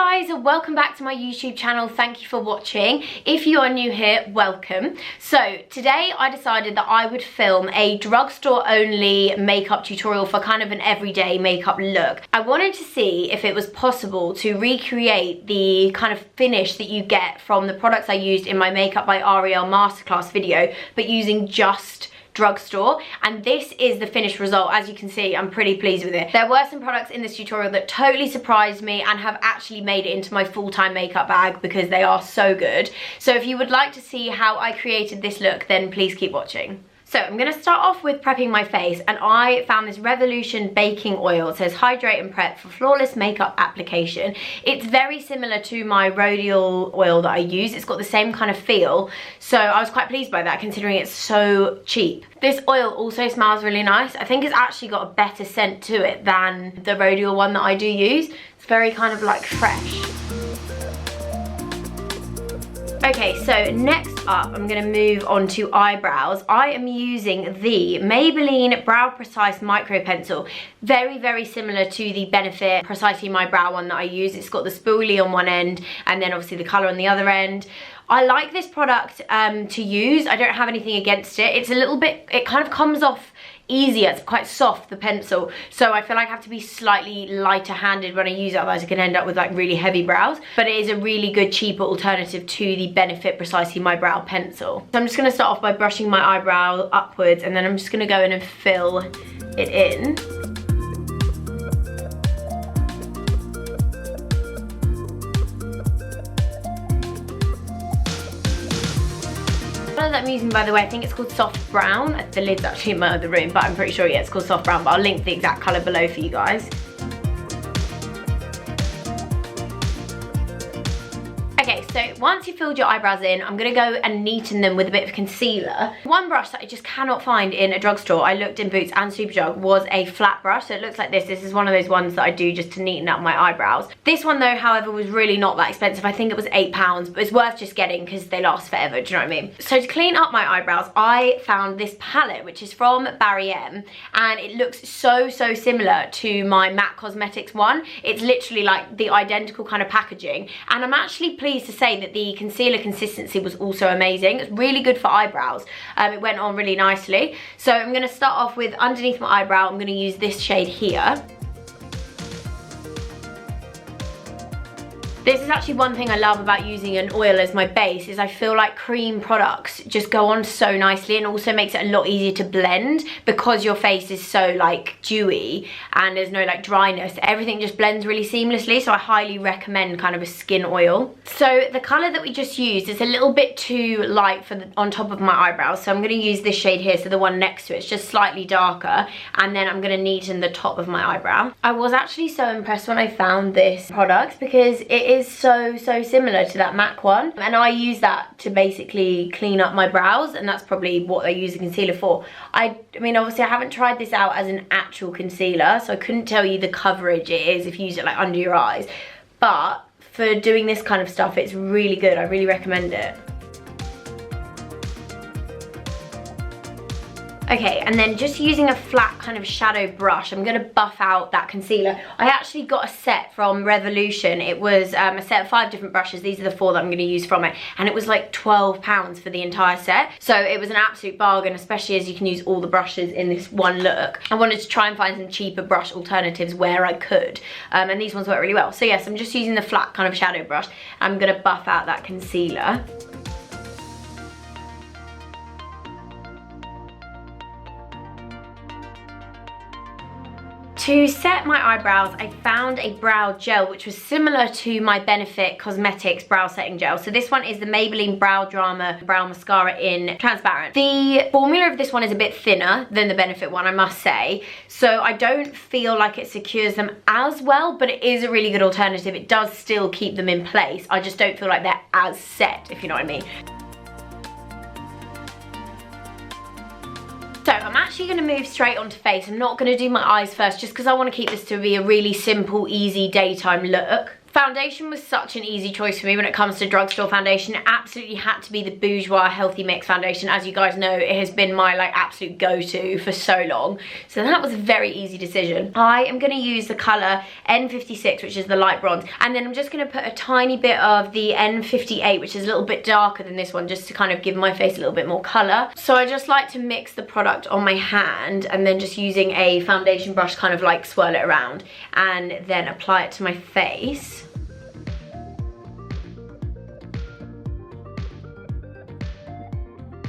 Hey guys, welcome back to my YouTube channel. Thank you for watching. If you are new here, welcome. So today I decided that I would film a drugstore only makeup tutorial for kind of an everyday makeup look. I wanted to see if it was possible to recreate the kind of finish that you get from the products I used in my Makeup by Ariel masterclass video, but using just drugstore, and this is the finished result. As you can see, I'm pretty pleased with it. There were some products in this tutorial that totally surprised me and have actually made it into my full-time makeup bag because they are so good. So if you would like to see how I created this look, then please keep watching. So I'm going to start off with prepping my face, and I found this Revolution baking oil. It says hydrate and prep for flawless makeup application. It's very similar to my radial oil that I use. It's got the same kind of feel, so I was quite pleased by that considering it's so cheap. This oil also smells really nice. I think it's actually got a better scent to it than the radial one that I do use. It's very kind of like fresh. Okay, so next up, I'm gonna move on to eyebrows. I am using the Maybelline Brow Precise Micro Pencil. Very, very similar to the Benefit Precisely My Brow one that I use. It's got the spoolie on one end and then obviously the color on the other end. I like this product to use. I don't have anything against it. It's a little bit, it kind of comes off easier. It's quite soft, the pencil, so I feel like I have to be slightly lighter handed when I use it, otherwise I can end up with like really heavy brows. But it is a really good cheaper alternative to the Benefit Precisely My Brow pencil. So I'm just going to start off by brushing my eyebrow upwards, and then I'm just going to go in and fill it in. That I'm using, by the way, I think it's called soft brown. The lid's actually in my other room, but I'm pretty sure, yeah, it's called soft brown, but I'll link the exact colour below for you guys. Okay, so once you've filled your eyebrows in, I'm gonna go and neaten them with a bit of concealer. One brush that I just cannot find in a drugstore, I looked in Boots and Superdrug, was a flat brush. So it looks like this. This is one of those ones that I do just to neaten up my eyebrows. This one though, however, was really not that expensive. I think it was £8, but it's worth just getting because they last forever, do you know what I mean? So to clean up my eyebrows, I found this palette, which is from Barry M, and it looks so similar to my MAC Cosmetics one. It's literally like the identical kind of packaging, and I'm actually pleased to say that the concealer consistency was also amazing. It's really good for eyebrows. It went on really nicely. So I'm going to start off with underneath my eyebrow. I'm going to use this shade here. This is actually one thing I love about using an oil as my base, is I feel like cream products just go on so nicely, and also makes it a lot easier to blend because your face is so like dewy and there's no like dryness. Everything just blends really seamlessly, so I highly recommend kind of a skin oil. So the colour that we just used is a little bit too light for on top of my eyebrows, so I'm going to use this shade here, so the one next to it. It's just slightly darker, and then I'm going to neaten the top of my eyebrow. I was actually so impressed when I found this product because it is so similar to that MAC one, and I use that to basically clean up my brows, and that's probably what they use the concealer for. I mean, obviously I haven't tried this out as an actual concealer, so I couldn't tell you the coverage it is if you use it like under your eyes, but for doing this kind of stuff, it's really good. I really recommend it. Okay, and then just using a flat kind of shadow brush, I'm going to buff out that concealer. I actually got a set from Revolution. It was a set of 5 different brushes. These are the 4 that I'm going to use from it. And it was like £12 for the entire set. So it was an absolute bargain, especially as you can use all the brushes in this one look. I wanted to try and find some cheaper brush alternatives where I could. And these ones work really well. So yes, I'm just using the flat kind of shadow brush. I'm going to buff out that concealer. To set my eyebrows, I found a brow gel which was similar to my Benefit Cosmetics brow setting gel. So this one is the Maybelline Brow Drama Brow Mascara in transparent. The formula of this one is a bit thinner than the Benefit one, I must say. So I don't feel like it secures them as well, but it is a really good alternative. It does still keep them in place. I just don't feel like they're as set, if you know what I mean. So I'm actually going to move straight onto face. I'm not going to do my eyes first, just because I want to keep this to be a really simple, easy daytime look. Foundation was such an easy choice for me when it comes to drugstore foundation. It absolutely had to be the Bourjois Healthy Mix foundation. As you guys know, it has been my like absolute go-to for so long. So that was a very easy decision. I am going to use the colour N56, which is the light bronze. And then I'm just going to put a tiny bit of the N58, which is a little bit darker than this one, just to kind of give my face a little bit more colour. So I just like to mix the product on my hand and then just using a foundation brush kind of like swirl it around and then apply it to my face.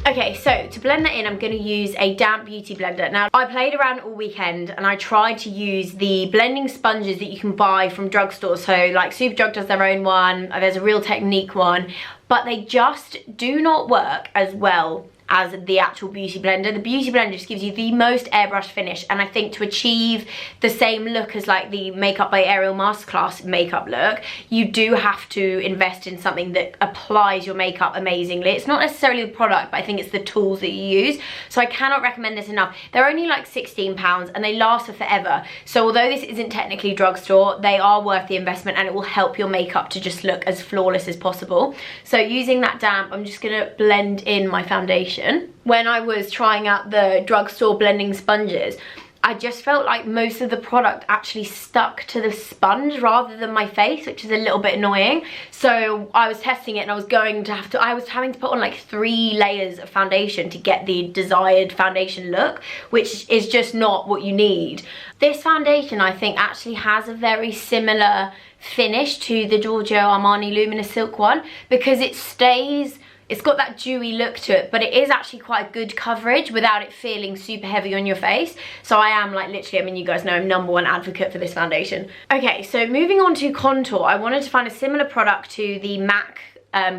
Okay, so to blend that in, I'm going to use a damp beauty blender. Now, I played around all weekend and I tried to use the blending sponges that you can buy from drugstore. So like Superdrug does their own one, there's a Real Technique one, but they just do not work as well as the actual beauty blender. The beauty blender just gives you the most airbrush finish, and I think to achieve the same look as like the Makeup by Ariel masterclass makeup look, you do have to invest in something that applies your makeup amazingly. It's not necessarily the product, but I think it's the tools that you use. So I cannot recommend this enough. They're only like £16 and they last for forever. So although this isn't technically drugstore, they are worth the investment and it will help your makeup to just look as flawless as possible. So using that damp, I'm just gonna blend in my foundation. When I was trying out the drugstore blending sponges, I just felt like most of the product actually stuck to the sponge rather than my face, which is a little bit annoying. So I was testing it and I was having to put on like 3 layers of foundation to get the desired foundation look, which is just not what you need. This foundation, I think, actually has a very similar finish to the Giorgio Armani Luminous Silk one, because it's got that dewy look to it, but it is actually quite a good coverage without it feeling super heavy on your face. So I am like literally, I mean, you guys know I'm #1 advocate for this foundation. Okay, so moving on to contour, I wanted to find a similar product to the MAC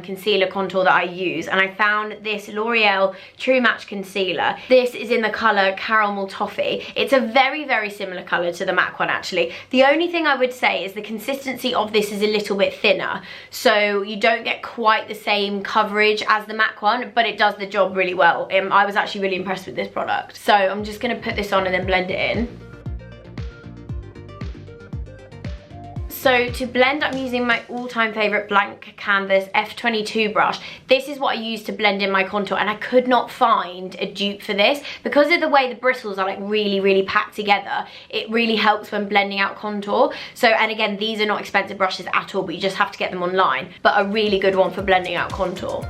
concealer contour that I use, and I found this L'Oreal True Match concealer. This is in the colour Caramel Toffee. It's a very, very similar colour to the MAC one actually. The only thing I would say is the consistency of this is a little bit thinner, so you don't get quite the same coverage as the MAC one, but it does the job really well. I was actually really impressed with this product. So I'm just going to put this on and then blend it in. So to blend, I'm using my all-time favourite blank canvas F22 brush. This is what I use to blend in my contour, and I could not find a dupe for this. Because of the way the bristles are like really, really packed together, it really helps when blending out contour. So, and again, these are not expensive brushes at all, but you just have to get them online. But a really good one for blending out contour.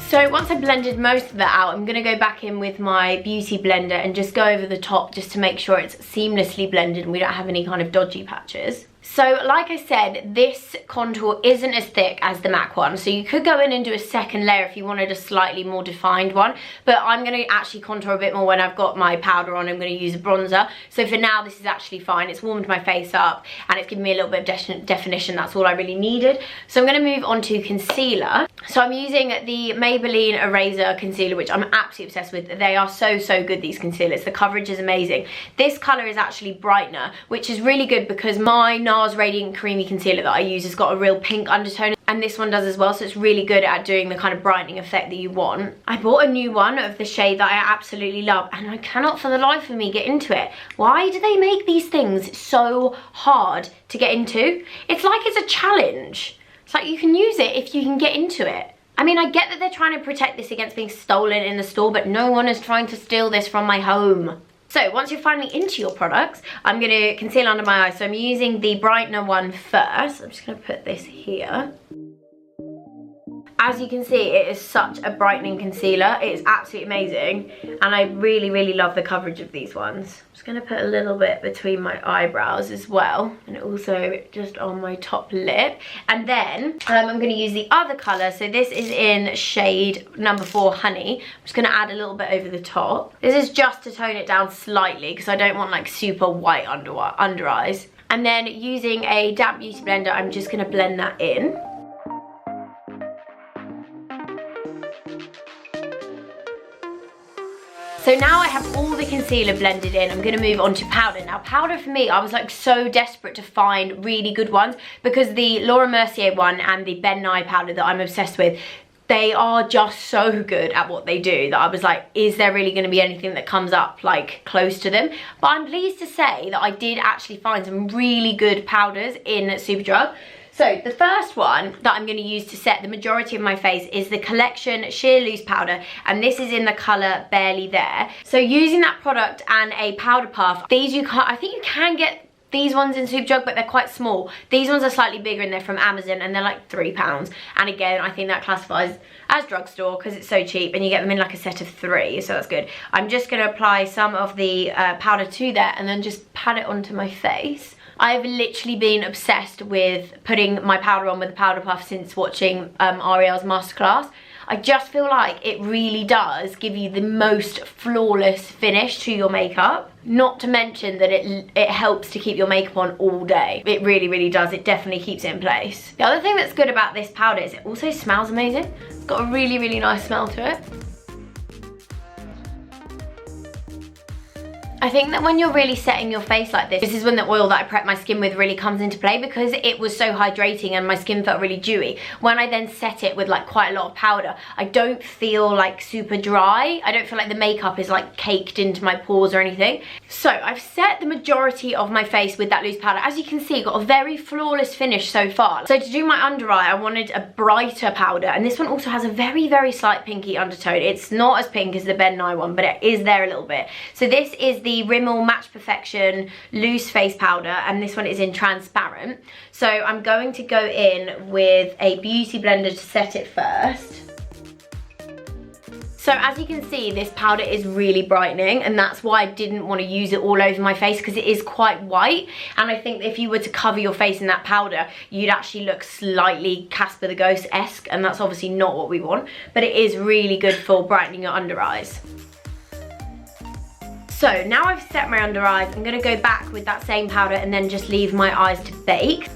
So once I blended most of that out, I'm going to go back in with my beauty blender and just go over the top just to make sure it's seamlessly blended and we don't have any kind of dodgy patches. So like I said, this contour isn't as thick as the MAC one, so you could go in and do a second layer if you wanted a slightly more defined one, but I'm going to actually contour a bit more when I've got my powder on. I'm going to use a bronzer. So for now, this is actually fine. It's warmed my face up and it's given me a little bit of definition. That's all I really needed. So I'm going to move on to concealer. So I'm using the Maybelline Eraser Concealer, which I'm absolutely obsessed with. They are so, so good, these concealers. The coverage is amazing. This colour is actually Brightener, which is really good because my NARS Radiant Creamy Concealer that I use has got a real pink undertone, and this one does as well, so it's really good at doing the kind of brightening effect that you want. I bought a new one of the shade that I absolutely love, and I cannot for the life of me get into it. Why do they make these things so hard to get into? It's like it's a challenge. It's like you can use it if you can get into it. I mean, I get that they're trying to protect this against being stolen in the store, but no one is trying to steal this from my home. So once you're finally into your products, I'm going to conceal under my eyes. So I'm using the Brightener one first. I'm just going to put this here. As you can see, it is such a brightening concealer. It is absolutely amazing. And I really, really love the coverage of these ones. I'm just going to put a little bit between my eyebrows as well. And also just on my top lip. And then I'm going to use the other colour. So this is in shade number 4, Honey. I'm just going to add a little bit over the top. This is just to tone it down slightly because I don't want like super white under eyes. And then using a damp beauty blender, I'm just going to blend that in. So now I have all the concealer blended in, I'm going to move on to powder. Now powder for me, I was like so desperate to find really good ones because the Laura Mercier one and the Ben Nye powder that I'm obsessed with, They are just so good at what they do that I was like, is there really going to be anything that comes up like close to them? But I'm pleased to say that I did actually find some really good powders in Superdrug. So the first one that I'm going to use to set the majority of my face is the Collection Sheer Loose Powder, and this is in the colour Barely There. So using that product and a powder puff, these I think you can get these ones in Superdrug, but they're quite small. These ones are slightly bigger and they're from Amazon and they're like £3. And again, I think that classifies as drugstore because it's so cheap and you get them in like a set of 3, so that's good. I'm just going to apply some of the powder to there and then just pat it onto my face. I've literally been obsessed with putting my powder on with a powder puff since watching Ariel's masterclass. I just feel like it really does give you the most flawless finish to your makeup. Not to mention that it helps to keep your makeup on all day. It really, really does. It definitely keeps it in place. The other thing that's good about this powder is it also smells amazing. It's got a really, really nice smell to it. I think that when you're really setting your face like this is when the oil that I prep my skin with really comes into play, because it was so hydrating and my skin felt really dewy. When I then set it with like quite a lot of powder, I don't feel like super dry. I don't feel like the makeup is like caked into my pores or anything. So I've set the majority of my face with that loose powder. As you can see, got a very flawless finish so far. So to do my under eye, I wanted a brighter powder, and this one also has a very, very slight pinky undertone. It's not as pink as the Ben Nye one, but it is there a little bit. So this is the Rimmel Match Perfection Loose Face Powder, and this one is in transparent. So I'm going to go in with a beauty blender to set it first. So as you can see, this powder is really brightening, and that's why I didn't want to use it all over my face, because it is quite white, and I think if you were to cover your face in that powder, you'd actually look slightly Casper the Ghost-esque, and that's obviously not what we want, but it is really good for brightening your under eyes. So now I've set my under eyes, I'm going to go back with that same powder and then just leave my eyes to bake.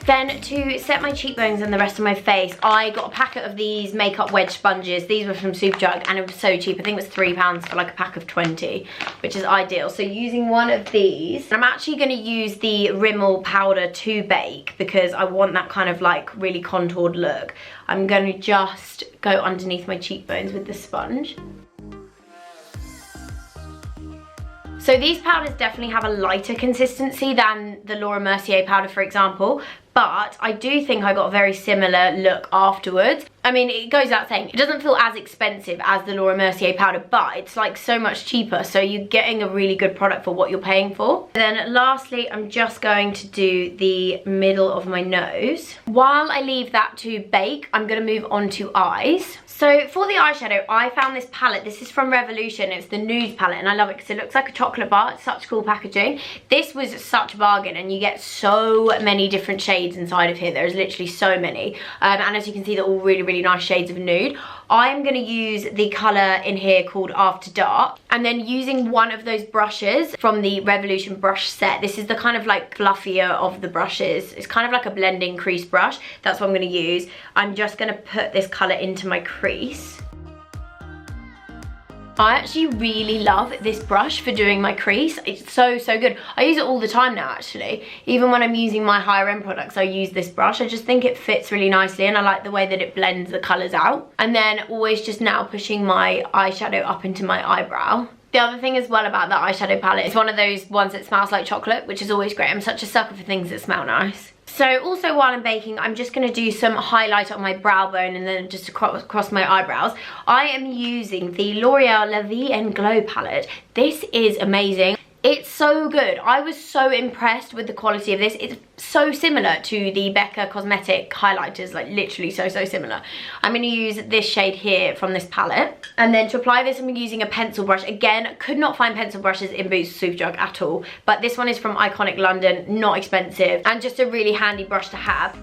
Then to set my cheekbones and the rest of my face, I got a packet of these makeup wedge sponges. These were from Superdrug and it was so cheap. I think it was £3 for like a pack of 20, which is ideal. So using one of these, I'm actually going to use the Rimmel powder to bake because I want that kind of like really contoured look. I'm going to just go underneath my cheekbones with the sponge. So these powders definitely have a lighter consistency than the Laura Mercier powder, for example, but I do think I got a very similar look afterwards. I mean, it goes without saying, it doesn't feel as expensive as the Laura Mercier powder, but it's like so much cheaper, so you're getting a really good product for what you're paying for. Then lastly, I'm just going to do the middle of my nose. While I leave that to bake, I'm going to move on to eyes. So for the eyeshadow, I found this palette. This is from Revolution. It's the nude palette, and I love it because it looks like a chocolate bar. It's such cool packaging. This was such a bargain, and you get so many different shades inside of here. There's literally so many. And as you can see, they're all really, really nice shades of nude. I'm going to use the colour in here called After Dark, and then using one of those brushes from the Revolution brush set. This is the kind of like fluffier of the brushes. It's kind of like a blending crease brush. That's what I'm going to use. I'm just going to put this colour into my crease. I actually really love this brush for doing my crease. It's so, so good. I use it all the time now, actually. Even when I'm using my higher end products, I use this brush. I just think it fits really nicely, and I like the way that it blends the colours out. And then always just now pushing my eyeshadow up into my eyebrow. The other thing as well about the eyeshadow palette, it's one of those ones that smells like chocolate, which is always great. I'm such a sucker for things that smell nice. So also while I'm baking, I'm just going to do some highlight on my brow bone and then just across my eyebrows. I am using the L'Oreal La Vie en Glow palette. This is amazing. It's so good. I was so impressed with the quality of this. It's so similar to the Becca Cosmetic highlighters, like literally so, so similar. I'm going to use this shade here from this palette. And then to apply this, I'm using a pencil brush. Again, could not find pencil brushes in Boots Superdrug at all. But this one is from Iconic London, not expensive, and just a really handy brush to have.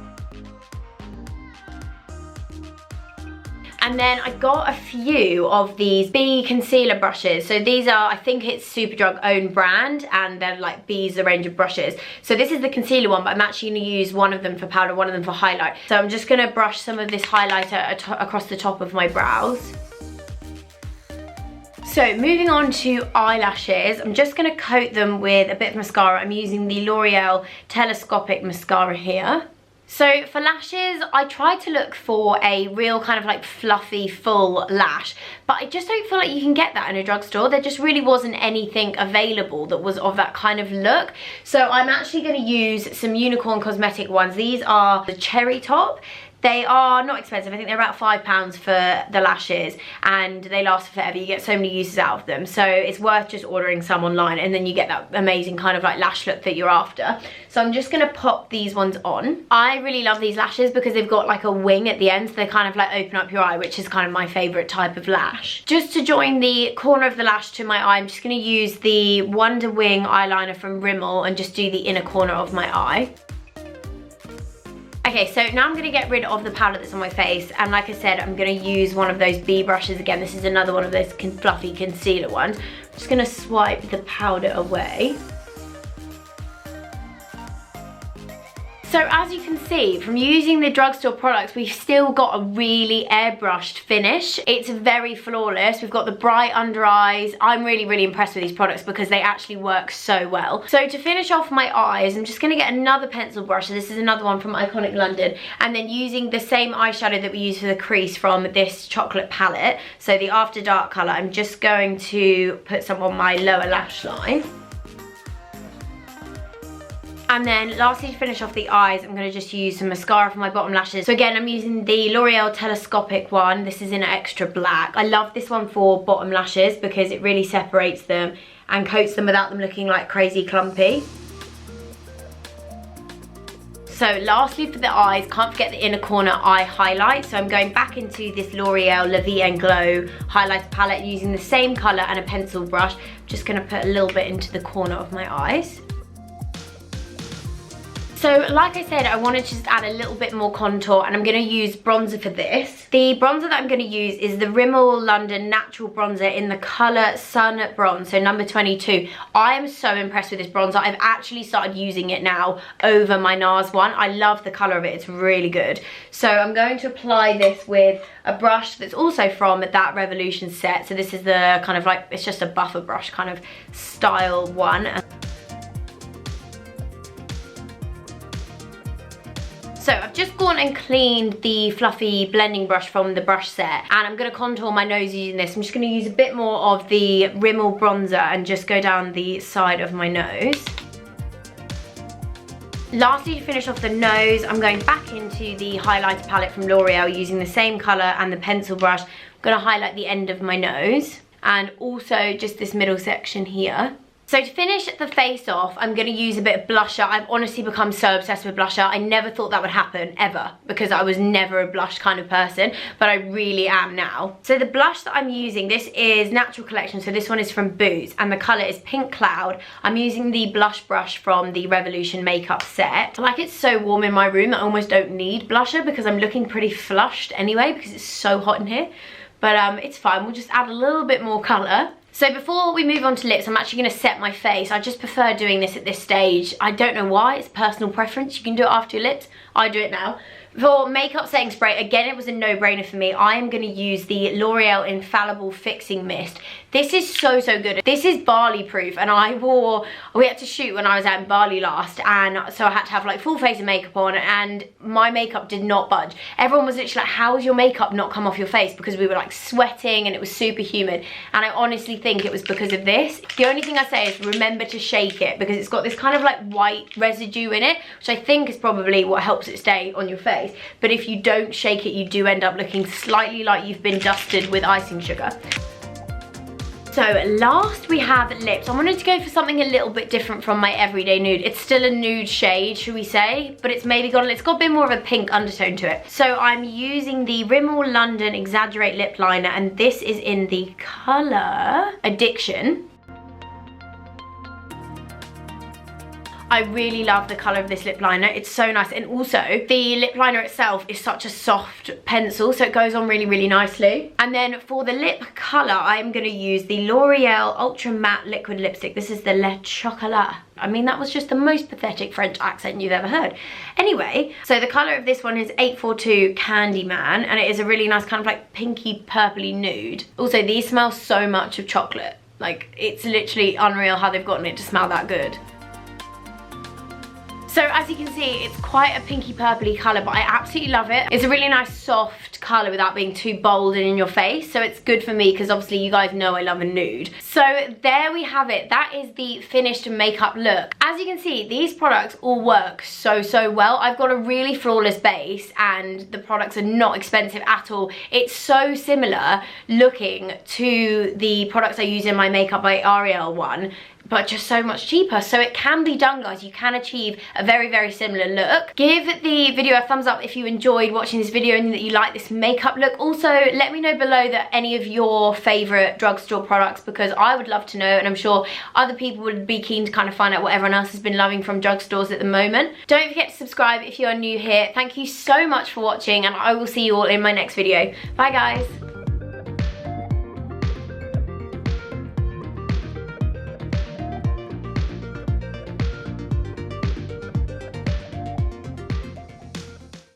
And then I got a few of these Bee concealer brushes. So these are, I think it's Superdrug own brand, and they're like Bee's a range of brushes. So this is the concealer one, but I'm actually going to use one of them for powder, one of them for highlight. So I'm just going to brush some of this highlighter across the top of my brows. So moving on to eyelashes, I'm just going to coat them with a bit of mascara. I'm using the L'Oreal Telescopic mascara here. So for lashes, I tried to look for a real kind of like fluffy full lash, but I just don't feel like you can get that in a drugstore. There just really wasn't anything available that was of that kind of look. So I'm actually going to use some Unicorn Cosmetic ones. These are the Cherry Top. They are not expensive. I think they're about £5 for the lashes, and they last forever. You get so many uses out of them, so it's worth just ordering some online, and then you get that amazing kind of like lash look that you're after. So I'm just gonna pop these ones on. I really love these lashes because they've got like a wing at the end, so they kind of like open up your eye, which is kind of my favorite type of lash. Just to join the corner of the lash to my eye, I'm just gonna use the Wonder Wing eyeliner from Rimmel and just do the inner corner of my eye. Okay, so now I'm going to get rid of the powder that's on my face, and like I said, I'm going to use one of those B brushes again. This is another one of those fluffy concealer ones. I'm just going to swipe the powder away. So as you can see, from using the drugstore products, we've still got a really airbrushed finish. It's very flawless. We've got the bright under eyes. I'm really, really impressed with these products because they actually work so well. So to finish off my eyes, I'm just gonna get another pencil brush. So this is another one from Iconic London. And then using the same eyeshadow that we use for the crease from this chocolate palette, so the After Dark color, I'm just going to put some on my lower lash line. And then lastly, to finish off the eyes, I'm going to just use some mascara for my bottom lashes. So again, I'm using the L'Oreal Telescopic one. This is in extra black. I love this one for bottom lashes because it really separates them and coats them without them looking like crazy clumpy. So lastly for the eyes, can't forget the inner corner eye highlight. So I'm going back into this L'Oreal La Vie en Glow highlighter palette using the same colour and a pencil brush. I'm just going to put a little bit into the corner of my eyes. So like I said, I wanted to just add a little bit more contour, and I'm going to use bronzer for this. The bronzer that I'm going to use is the Rimmel London Natural Bronzer in the colour Sun Bronze, so number 22. I am so impressed with this bronzer. I've actually started using it now over my NARS one. I love the colour of it, it's really good. So I'm going to apply this with a brush that's also from that Revolution set. So this is the kind of like, it's just a buffer brush kind of style one. So I've just gone and cleaned the fluffy blending brush from the brush set, and I'm going to contour my nose using this. I'm just going to use a bit more of the Rimmel bronzer and just go down the side of my nose. Lastly, to finish off the nose, I'm going back into the highlighter palette from L'Oreal using the same colour and the pencil brush. I'm going to highlight the end of my nose and also just this middle section here. So to finish the face off, I'm going to use a bit of blusher. I've honestly become so obsessed with blusher. I never thought that would happen, ever, because I was never a blush kind of person, but I really am now. So the blush that I'm using, this is Natural Collection, so this one is from Boots, and the colour is Pink Cloud. I'm using the blush brush from the Revolution makeup set. Like, it's so warm in my room that I almost don't need blusher because I'm looking pretty flushed anyway because it's so hot in here. But it's fine, we'll just add a little bit more colour. So before we move on to lips, I'm actually going to set my face. I just prefer doing this at this stage. I don't know why, it's personal preference. You can do it after your lips. I do it now. For makeup setting spray, again, it was a no-brainer for me. I am going to use the L'Oreal Infallible Fixing Mist. This is so, so good. This is Bali proof, and we had to shoot when I was out in Bali last, and so I had to have like full face of makeup on, and my makeup did not budge. Everyone was literally like, how has your makeup not come off your face? Because we were like sweating and it was super humid, and I honestly think it was because of this. The only thing I say is remember to shake it because it's got this kind of like white residue in it, which I think is probably what helps it stay on your face. But if you don't shake it, you do end up looking slightly like you've been dusted with icing sugar. So last we have lips. I wanted to go for something a little bit different from my everyday nude. It's still a nude shade, should we say, but it's got a bit more of a pink undertone to it. So I'm using the Rimmel London Exaggerate Lip Liner, and this is in the colour Addiction. I really love the colour of this lip liner. It's so nice, and also the lip liner itself is such a soft pencil, so it goes on really, really nicely. And then for the lip colour, I'm going to use the L'Oreal Ultra Matte Liquid Lipstick. This is the Le Chocolat. I mean, that was just the most pathetic French accent you've ever heard. Anyway, so the colour of this one is 842 Candyman, and it is a really nice kind of like pinky purpley nude. Also, these smell so much of chocolate. Like, it's literally unreal how they've gotten it to smell that good. So as you can see, it's quite a pinky purpley colour, but I absolutely love it. It's a really nice soft colour without being too bold and in your face, so it's good for me because obviously you guys know I love a nude. So there we have it. That is the finished makeup look. As you can see, these products all work so well. I've got a really flawless base and the products are not expensive at all. It's so similar looking to the products I use in my Makeup by Ariel one, but just so much cheaper. So it can be done, guys. You can achieve a very similar look. Give the video a thumbs up if you enjoyed watching this video and that you like this makeup look. Also, let me know below that any of your favorite drugstore products, because I would love to know, and I'm sure other people would be keen to kind of find out what everyone else has been loving from drugstores at the moment. Don't forget to subscribe if you are new here. Thank you so much for watching, and I will see you all in my next video. Bye, guys.